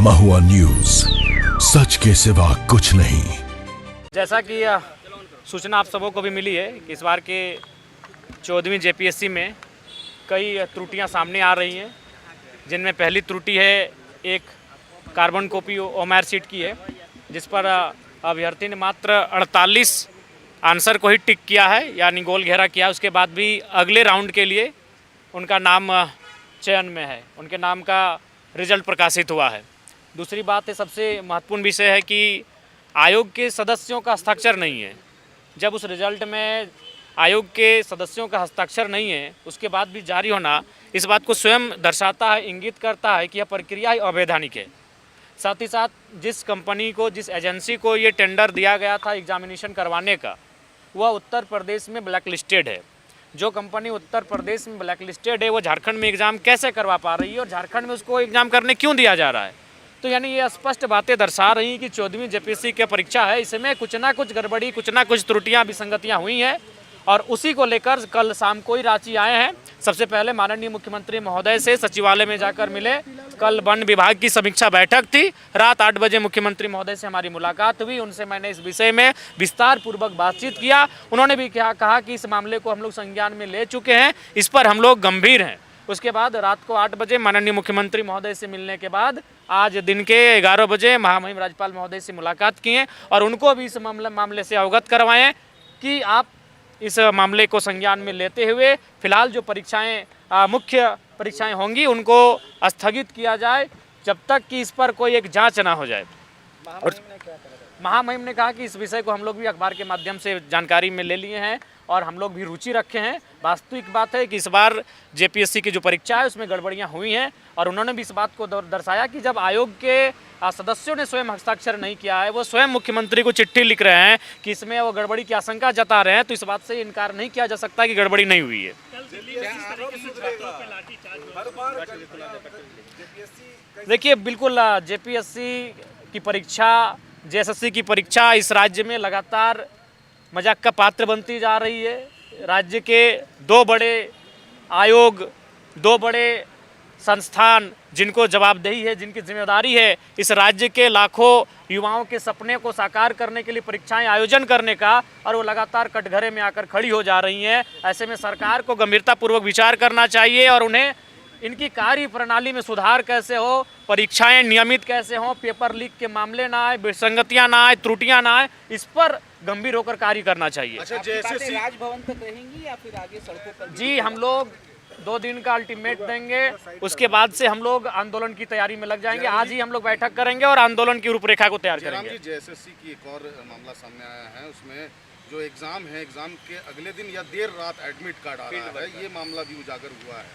महुआ news, सच के सिवा कुछ नहीं। जैसा कि सूचना आप सबों को भी मिली है कि इस बार के 14वीं जेपीएससी में कई त्रुटियां सामने आ रही हैं, जिनमें पहली त्रुटि है एक कार्बन कॉपी ओएमआर शीट की है, जिस पर अभ्यर्थी ने मात्र 48 आंसर को ही टिक किया है, यानी गोल घेरा किया। उसके बाद भी अगले राउंड के लिए उनका नाम चयन में है, उनके नाम का रिजल्ट प्रकाशित हुआ है। दूसरी बात है, सबसे महत्वपूर्ण विषय है कि आयोग के सदस्यों का हस्ताक्षर नहीं है। जब उस रिजल्ट में आयोग के सदस्यों का हस्ताक्षर नहीं है, उसके बाद भी जारी होना इस बात को स्वयं दर्शाता है, इंगित करता है कि यह प्रक्रिया अवैधानिक है। साथ ही साथ जिस कंपनी को, जिस एजेंसी को ये टेंडर दिया गया था एग्जामिनेशन करवाने का, वह उत्तर प्रदेश में ब्लैक लिस्टेड है। जो कंपनी उत्तर प्रदेश में ब्लैक लिस्टेड है, वो झारखंड में एग्ज़ाम कैसे करवा पा रही है और झारखंड में उसको एग्ज़ाम करने क्यों दिया जा रहा है? तो यानी ये स्पष्ट बातें दर्शा रही हैं कि 14वीं जेपीएससी की परीक्षा है, इसमें कुछ ना कुछ गड़बड़ी, कुछ ना कुछ त्रुटियां, विसंगतियां हुई हैं और उसी को लेकर कल शाम को ही रांची आए हैं। सबसे पहले माननीय मुख्यमंत्री महोदय से सचिवालय में जाकर मिले। कल वन विभाग की समीक्षा बैठक थी, रात 8 बजे मुख्यमंत्री महोदय से हमारी मुलाकात हुई। उनसे मैंने इस विषय में विस्तार पूर्वक बातचीत किया। उन्होंने भी कहा कि इस मामले को हम लोग संज्ञान में ले चुके हैं, इस पर हम लोग गंभीर हैं। उसके बाद रात को 8 बजे माननीय मुख्यमंत्री महोदय से मिलने के बाद आज दिन के 11 बजे महामहिम राज्यपाल महोदय से मुलाकात किए और उनको भी इस मामले से अवगत करवाएं कि आप इस मामले को संज्ञान में लेते हुए फिलहाल जो परीक्षाएं, मुख्य परीक्षाएं होंगी, उनको स्थगित किया जाए जब तक कि इस पर कोई एक जांच ना हो जाए। और महामहिम ने कहा कि इस विषय को हम लोग भी अखबार के माध्यम से जानकारी में ले लिए हैं और हम लोग भी रुचि रखे हैं। वास्तविक बात है कि इस बार जेपीएससी की जो परीक्षा है उसमें गड़बड़ियां हुई हैं और उन्होंने भी इस बात को दर्शाया कि जब आयोग के सदस्यों ने स्वयं हस्ताक्षर नहीं किया है, वो स्वयं मुख्यमंत्री को चिट्ठी लिख रहे हैं कि इसमें वो गड़बड़ी की आशंका जता रहे हैं, तो इस बात से इनकार नहीं किया जा सकता कि गड़बड़ी नहीं हुई है। देखिए, बिल्कुल जेपीएससी की परीक्षा, जेएसएससी की परीक्षा इस राज्य में लगातार मजाक का पात्र बनती जा रही है। राज्य के 2 बड़े आयोग, 2 बड़े संस्थान जिनको जवाबदेही है, जिनकी जिम्मेदारी है इस राज्य के लाखों युवाओं के सपने को साकार करने के लिए परीक्षाएं आयोजन करने का, और वो लगातार कटघरे में आकर खड़ी हो जा रही हैं। ऐसे में सरकार को गंभीरतापूर्वक विचार करना चाहिए और उन्हें इनकी कार्य प्रणाली में सुधार कैसे हो, परीक्षाएं नियमित कैसे हों, पेपर लीक के मामले ना आए, विसंगतियां ना आए, त्रुटियां ना आए, इस पर गंभीर होकर कार्य करना चाहिए। अच्छा, जैसे राजभवन तक रहेंगी या फिर आगे सड़कों पर? जी, हम लोग 2 दिन का अल्टीमेट देंगे, उसके बाद से हम लोग आंदोलन की तैयारी में लग जाएंगे। आज ही हम लोग बैठक करेंगे और आंदोलन की रूपरेखा को तैयार करेंगे। जेएसएससी की एक और मामला सामने आया है, उसमें जो एग्जाम है, एग्जाम के अगले दिन या देर रात एडमिट कार्ड आ रहा है, ये मामला भी उजागर हुआ है।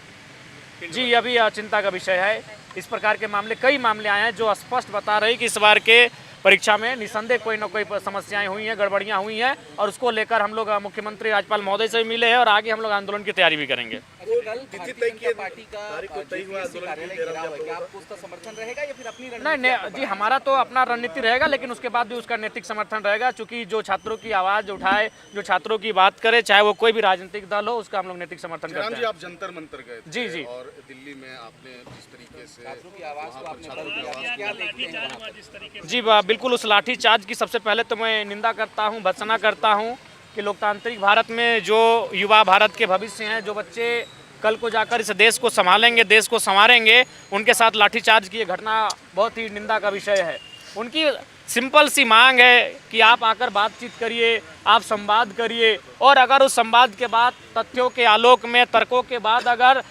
जी, अभी चिंता का विषय है। इस प्रकार के मामले, कई मामले आए हैं जो स्पष्ट बता रहे हैं कि इस बार के परीक्षा में निसंदेह कोई ना कोई समस्याएं हुई हैं, गड़बड़ियां हुई हैं और उसको लेकर हम लोग मुख्यमंत्री राज्यपाल महोदय से मिले हैं और आगे हम लोग आंदोलन की तैयारी भी करेंगे। नहीं, जी, हमारा तो अपना रणनीति रहेगा, लेकिन उसके बाद भी उसका नैतिक समर्थन रहेगा, चूंकि जो छात्रों की आवाज़ उठाए, जो छात्रों की बात करे, चाहे वो कोई भी राजनीतिक दल हो, उसका हम लोग नैतिक समर्थन करते हैं। आप जंतर मंतर गए थे, जी, और दिल्ली में आपने जिस तरीके से जी, बिल्कुल उस लाठी चार्ज की सबसे पहले तो मैं निंदा करता हूं, भर्त्सना करता हूं कि लोकतांत्रिक भारत में जो युवा भारत के भविष्य हैं, जो बच्चे कल को जाकर इस देश को संभालेंगे, देश को संवारेंगे, उनके साथ लाठीचार्ज की ये घटना बहुत ही निंदा का विषय है। उनकी सिंपल सी मांग है कि आप आकर बातचीत करिए, आप संवाद करिए, और अगर उस संवाद के बाद तथ्यों के आलोक में, तर्कों के बाद अगर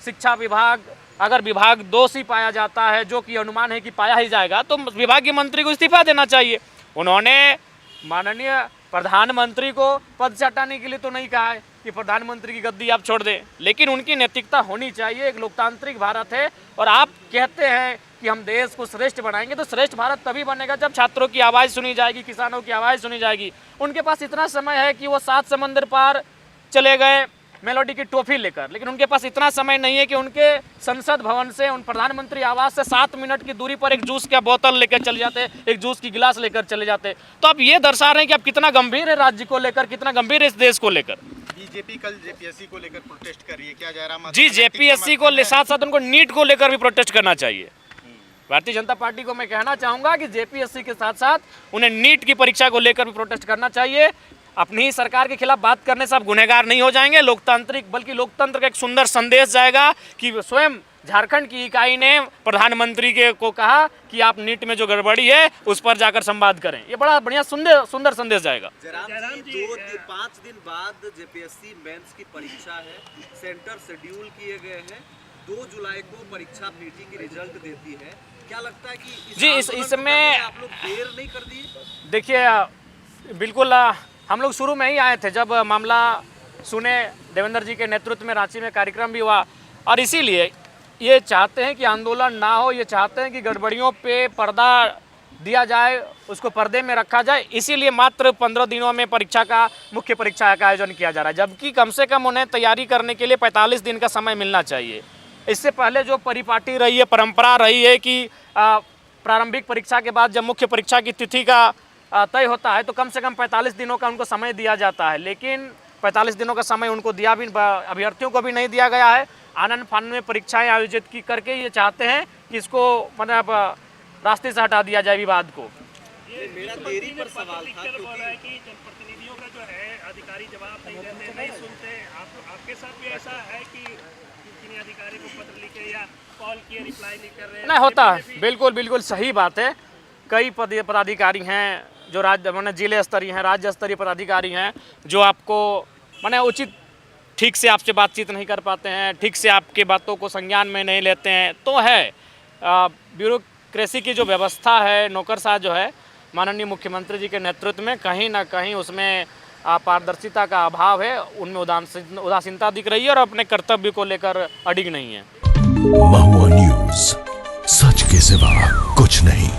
शिक्षा विभाग, अगर विभाग दोषी पाया जाता है, जो कि अनुमान है कि पाया ही जाएगा, तो विभागीय मंत्री को इस्तीफा देना चाहिए। उन्होंने माननीय प्रधानमंत्री को पद से हटाने के लिए तो नहीं कहा है कि प्रधानमंत्री की गद्दी आप छोड़ दें, लेकिन उनकी नैतिकता होनी चाहिए। एक लोकतांत्रिक भारत है और आप कहते हैं कि हम देश को श्रेष्ठ बनाएंगे, तो श्रेष्ठ भारत तभी बनेगा जब छात्रों की आवाज़ सुनी जाएगी, किसानों की आवाज़ सुनी जाएगी। उनके पास इतना समय है कि वो 7 समंदर पार चले गए मेलोडी की टॉफी लेकर, लेकिन उनके पास इतना समय नहीं है कि उनके संसद भवन से, उन प्रधानमंत्री आवास से 7 मिनट की दूरी पर एक जूस का बोतल लेकर चले जाते, एक जूस की गिलास लेकर चले जाते। तो आप ये दर्शा रहे हैं कि आप कितना गंभीर है राज्य को लेकर, कितना गंभीर है इस देश को लेकर। बीजेपी कल जेपीएससी को लेकर प्रोटेस्ट कर रही है, क्या जयराम? जी, जेपीएससी को साथ साथ उनको नीट को लेकर भी प्रोटेस्ट करना चाहिए। भारतीय जनता पार्टी को मैं कहना चाहूँगा कि जेपीएससी के साथ साथ उन्हें नीट की परीक्षा को लेकर भी प्रोटेस्ट करना चाहिए। अपनी ही सरकार के खिलाफ बात करने से आप गुनहगार नहीं हो जाएंगे, लोकतांत्रिक बल्कि लोकतंत्र का एक सुंदर संदेश जाएगा कि स्वयं झारखंड की इकाई ने प्रधानमंत्री को कहा कि आप नीट में जो गड़बड़ी है उस पर जाकर संवाद करें। ये बड़ा बढ़िया सुंदर संदेश जाएगा। जयराम जी 5 दिन बाद जेपीएससी मेंस की परीक्षा है, सेंटर शेड्यूल किए गए हैं, 2 जुलाई को परीक्षा पीटी की रिजल्ट देती है। क्या लगता है कि जी इसमें आप लोग देर नहीं कर दिए? देखिए बिल्कुल हम लोग शुरू में ही आए थे जब मामला सुने, देवेंद्र जी के नेतृत्व में रांची में कार्यक्रम भी हुआ, और इसीलिए ये चाहते हैं कि आंदोलन ना हो, ये चाहते हैं कि गड़बड़ियों पे पर्दा दिया जाए, उसको पर्दे में रखा जाए। इसीलिए मात्र 15 दिनों में मुख्य परीक्षा का आयोजन किया जा रहा है, जबकि कम से कम उन्हें तैयारी करने के लिए 45 दिन का समय मिलना चाहिए। इससे पहले जो परिपाटी रही है, परंपरा रही है कि प्रारंभिक परीक्षा के बाद जब मुख्य परीक्षा की तिथि का तय होता है तो कम से कम 45 दिनों का उनको समय दिया जाता है, लेकिन 45 दिनों का समय उनको दिया भी, अभ्यर्थियों को भी नहीं दिया गया है। आनंद फानन में परीक्षाएं आयोजित करके ये चाहते हैं कि इसको मतलब रास्ते से हटा दिया जाए विवाद को। ये मेरा देरी पर सवाल था बोल रहा है कि जनप्रतिनिधियों का जो है अधिकारी जवाब नहीं देते, नहीं सुनते। आपके साथ भी ऐसा है कि किसी अधिकारी को पत्र लिखे या कॉल किए रिप्लाई नहीं कर रहे? नहीं होता, बिल्कुल सही बात है। कई पदाधिकारी हैं जो जिले स्तरीय हैं, राज्य स्तरीय पदाधिकारी हैं जो आपको उचित ठीक से आपसे बातचीत नहीं कर पाते हैं, ठीक से आपके बातों को संज्ञान में नहीं लेते हैं। तो है ब्यूरोक्रेसी की जो व्यवस्था है, नौकरशाह जो है माननीय मुख्यमंत्री जी के नेतृत्व में, कहीं ना कहीं उसमें पारदर्शिता का अभाव है, उनमें उदासीनता दिख रही है और अपने कर्तव्य को लेकर अडिग नहीं है। महुआ न्यूज़, सच के सिवा कुछ नहीं।